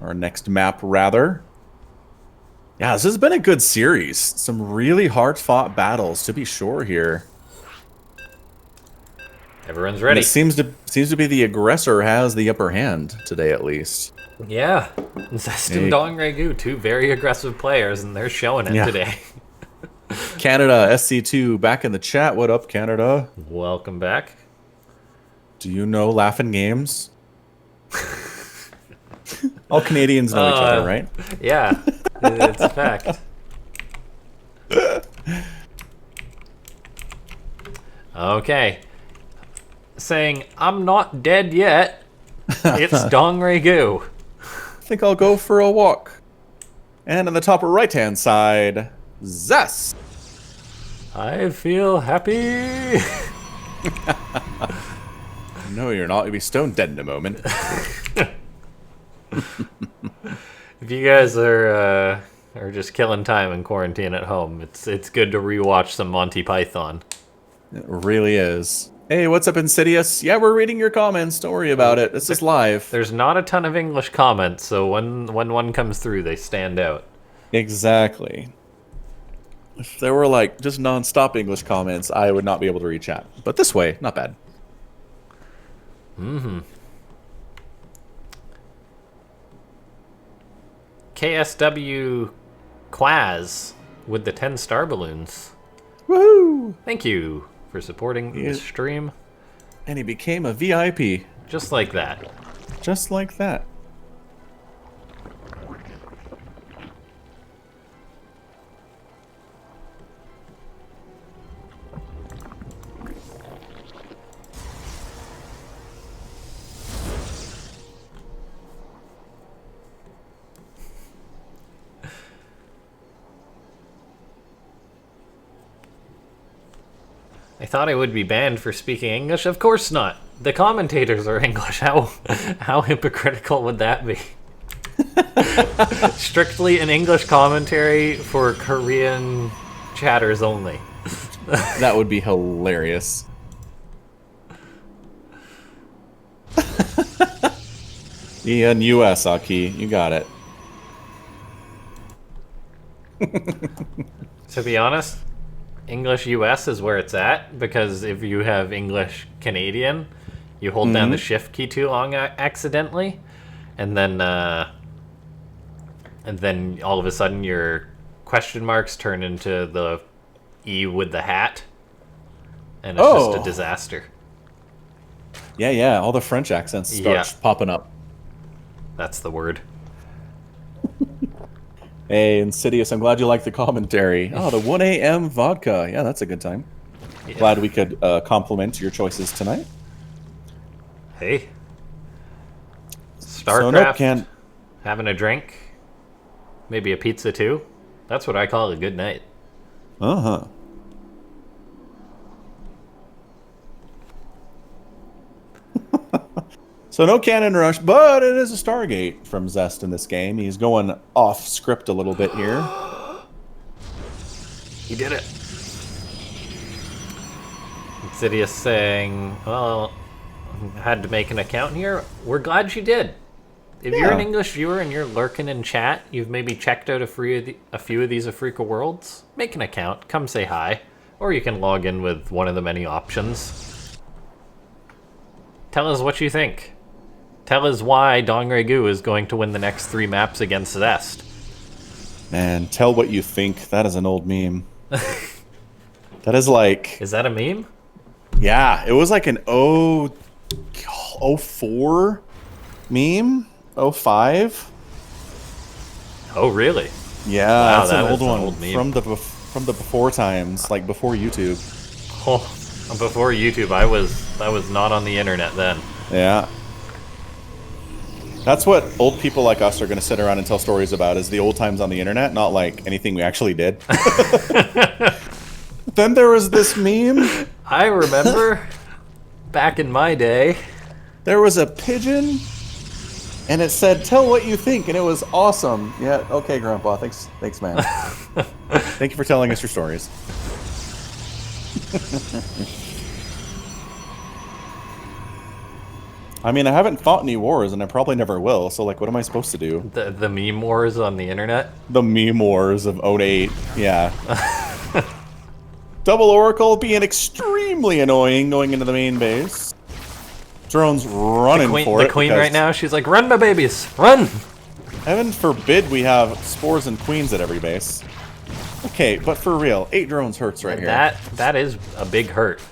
Our next map, rather. Yeah, this has been a good series. Some really hard-fought battles, to be sure here. Everyone's ready. And it seems to be the aggressor has the upper hand today, at least. Yeah, Zest and Dongregu, 2 very aggressive players, and they're showing it today. Canada SC2 back in the chat. What up, Canada? Welcome back. Do you know LaughNgamez? All Canadians know each other, right? Yeah, it's a fact. Okay. Saying, I'm not dead yet. It's Dongregu. I think I'll go for a walk. And on the top right-hand side, Zest. I feel happy. No, you're not. You'll be stone dead in a moment. If you guys are just killing time in quarantine at home, it's good to rewatch some Monty Python. It really is. Hey, what's up, Insidious? Yeah, we're reading your comments. Don't worry about it. This is live. There's not a ton of English comments, so when one comes through, they stand out. Exactly. If there were, like, just non-stop English comments, I would not be able to read chat. But this way, not bad. Mm-hmm. KSW Quaz with the 10 star balloons. Woohoo! Thank you for supporting the stream. And he became a VIP. Just like that. Just like that. I thought I would be banned for speaking English. Of course not. The commentators are English. How hypocritical would that be? Strictly an English commentary for Korean chatters only. That would be hilarious. Ian US, Aki. You got it. To be honest, English US is where it's at, because if you have English Canadian, you hold down the shift key too long accidentally, and then all of a sudden your question marks turn into the E with the hat, and it's just a disaster. Yeah, all the French accents start popping up. That's the word. Hey, Insidious, I'm glad you like the commentary. Oh, the 1 a.m. vodka. Yeah, that's a good time. Yeah. Glad we could compliment your choices tonight. Hey. Starcraft, having a drink, maybe a pizza too. That's what I call a good night. Uh-huh. So no cannon rush, but it is a Stargate from Zest in this game. He's going off script a little bit here. He did it. Insidious saying, well, I had to make an account here. We're glad you did. If you're an English viewer and you're lurking in chat, you've maybe checked out a few of these Africa Worlds, make an account, come say hi. Or you can log in with one of the many options. Tell us what you think. Tell us why Dongregu is going to win the next 3 maps against Zest. Man, tell what you think. That is an old meme. That is like... Is that a meme? Yeah, it was like an 04 meme? 05? Oh, really? Yeah, wow, that's an old one. Old meme. From the before times, like before YouTube. Oh, before YouTube, I was not on the internet then. Yeah. That's what old people like us are going to sit around and tell stories about, is the old times on the internet, not like anything we actually did. Then there was this meme. I remember back in my day. There was a pigeon, and it said, tell what you think, and it was awesome. Yeah, okay, Grandpa. Thanks, man. Thank you for telling us your stories. I mean, I haven't fought any wars, and I probably never will, so, like, what am I supposed to do? The meme wars on the internet? The meme wars of 08, yeah. Double Oracle being extremely annoying going into the main base. Drone's running for it. The queen right now, she's like, run, my babies, run! Heaven forbid we have spores and queens at every base. Okay, but for real, 8 drones hurts right here. That is a big hurt.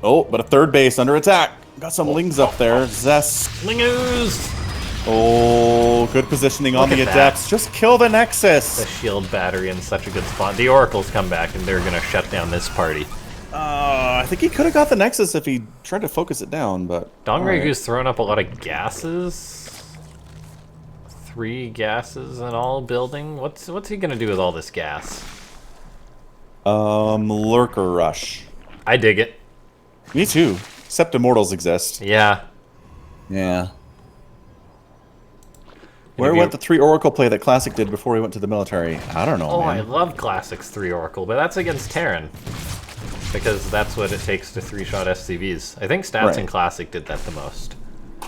Oh, but a 3rd base under attack. Got some lings up there. Zest. Lingoos! Oh, good positioning on the Adepts. Just kill the Nexus. The shield battery in such a good spot. The Oracles come back and they're going to shut down this party. I think he could have got the Nexus if he tried to focus it down, but... Dongregu's throwing up a lot of gases. 3 gases in all building. What's he going to do with all this gas? Lurker Rush. I dig it. Me too. Except Immortals exist. Yeah. Yeah. Where went the 3 Oracle play that Classic did before he went to the military? I don't know, Oh, man. I love Classic's 3 Oracle, but that's against Terran. Because that's what it takes to 3-shot SCVs. I think Stats in Classic did that the most.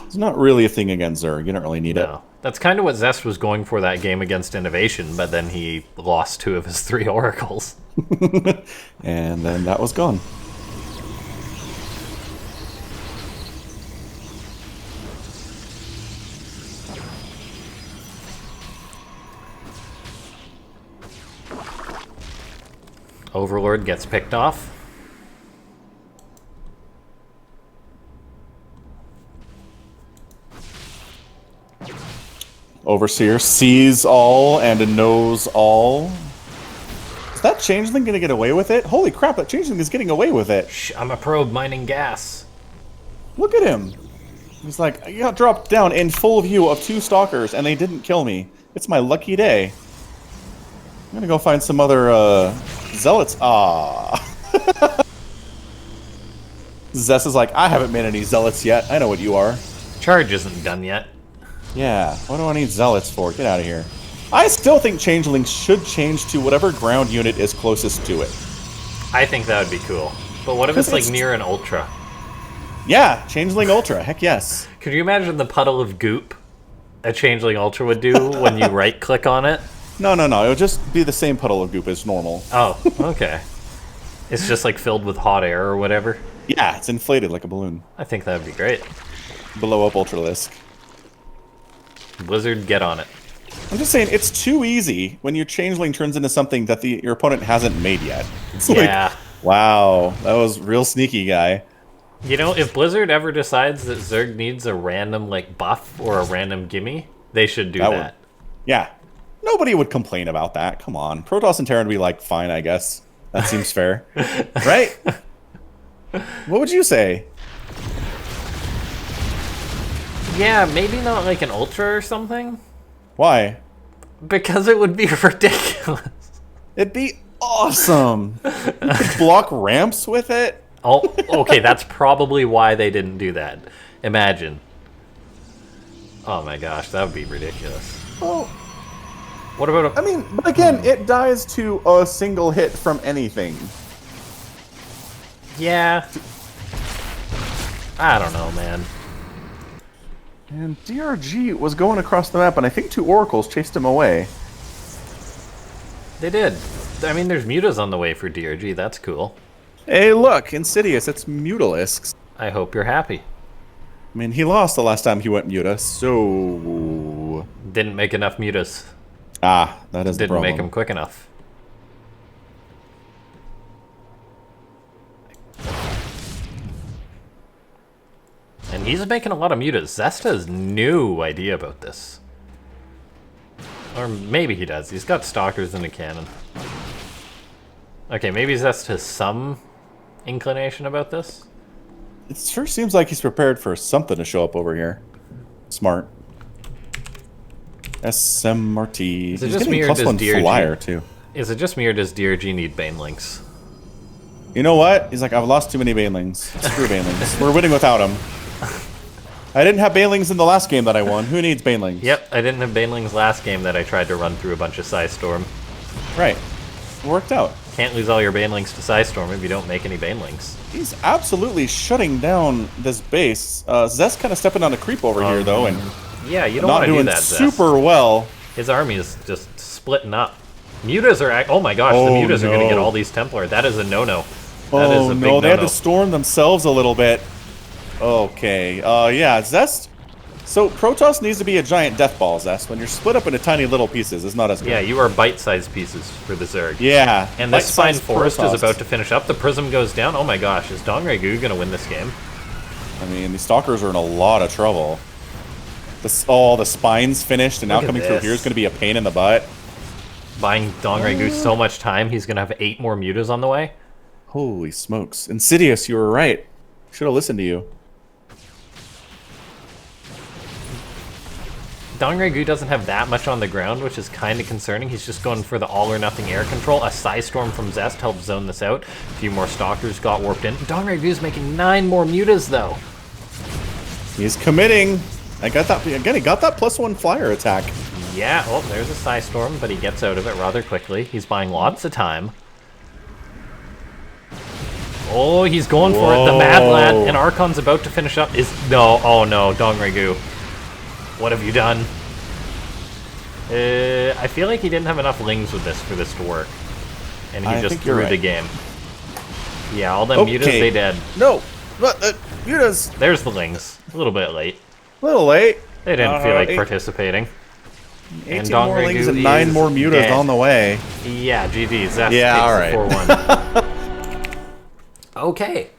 It's not really a thing against Zerg. You don't really need it. That's kind of what Zest was going for that game against Innovation, but then he lost 2 of his 3 Oracles. And then that was gone. Overlord gets picked off. Overseer sees all and knows all. Is that Changeling gonna get away with it? Holy crap, that Changeling is getting away with it. Shh, I'm a probe mining gas. Look at him. He's like, I got dropped down in full view of 2 Stalkers and they didn't kill me. It's my lucky day. I'm gonna go find some other Zealots. Zest is like, I haven't made any Zealots yet. I know what you are. Charge isn't done yet. Yeah, what do I need Zealots for? Get out of here. I still think Changelings should change to whatever ground unit is closest to it. I think that would be cool. But what if it's like near an Ultra? Yeah, Changeling Ultra, heck yes. Could you imagine the puddle of goop a Changeling Ultra would do when you right-click on it? No, it would just be the same puddle of goop as normal. Oh, okay. It's just like filled with hot air or whatever? Yeah, it's inflated like a balloon. I think that would be great. Blow up Ultralisk. Blizzard, get on it. I'm just saying, it's too easy when your Changeling turns into something that your opponent hasn't made yet. It's yeah. Like, wow, that was real sneaky, guy. You know, if Blizzard ever decides that Zerg needs a random, like, buff or a random gimme, they should do that. Yeah. Nobody would complain about that. Come on. Protoss and Terran would be like, fine, I guess. That seems fair. Right? What would you say? Yeah, maybe not like an Ultra or something. Why? Because it would be ridiculous. It'd be awesome. You could block ramps with it. Oh, okay, that's probably why they didn't do that. Imagine. Oh my gosh, that would be ridiculous. Well, what about I mean, but again, it dies to a single hit from anything. Yeah. I don't know, man. And DRG was going across the map, and I think 2 Oracles chased him away. They did. I mean, there's mutas on the way for DRG. That's cool. Hey, look, Insidious, it's Mutalisks. I hope you're happy. I mean, he lost the last time he went Muta, so... Didn't make enough mutas. Ah, that is the problem. Didn't make him quick enough. And he's making a lot of mutas. Zest has no idea about this. Or maybe he does. He's got stalkers and a cannon. Okay, maybe Zest has some inclination about this. It sure seems like he's prepared for something to show up over here. Smart. SMRT. Is it just me or does DRG... Flyer, too. Is it just me or does DRG need Banelinks? You know what? He's like, I've lost too many Banelings. Screw Banelings. We're winning without them. I didn't have Banelings in the last game that I won. Who needs Banelings? Yep, I didn't have Banelings last game that I tried to run through a bunch of Psystorm. Right. It worked out. Can't lose all your Banelings to Psystorm if you don't make any Banelings. He's absolutely shutting down this base. Zest kind of stepping on a creep over here, though, and yeah, you don't want to do that, Zest. Super well. His army is just splitting up. Mutas are... Oh my gosh, the Mutas are going to get all these Templar. That is a no-no. That is a big no-no. They had to storm themselves a little bit. Okay. Yeah, Zest... So, Protoss needs to be a giant death ball, Zest. When you're split up into tiny little pieces, it's not as good. Yeah, you are bite-sized pieces for the Zerg. Yeah. And this Spine Forest is about to finish up. The Prism goes down. Oh my gosh, is DongRegu going to win this game? I mean, the Stalkers are in a lot of trouble. The Spine's finished, and now coming through here is going to be a pain in the butt. Buying DongRegu so much time, he's going to have 8 more mutas on the way. Holy smokes. Insidious, you were right. Should have listened to you. DRG doesn't have that much on the ground, which is kind of concerning. He's just going for the all-or-nothing air control. A Psystorm from Zest helped zone this out. A few more Stalkers got warped in. DRG is making 9 more mutas, though. He's committing. I got that again. He got that +1 flyer attack. Yeah. Oh, there's a Psystorm, but he gets out of it rather quickly. He's buying lots of time. Oh, he's going for it. The Mad Lad and Archon's about to finish up. No. Oh no, DRG. What have you done? I feel like he didn't have enough lings with this for this to work, and he just threw the game. Yeah, all them mutas, they dead. No, but mutas. There's the lings. A little bit late. A little late. They didn't feel like participating. 18 more lings and 9 more mutas dead. On the way. Yeah, GG. Zest yeah, all right. 4-1. Okay.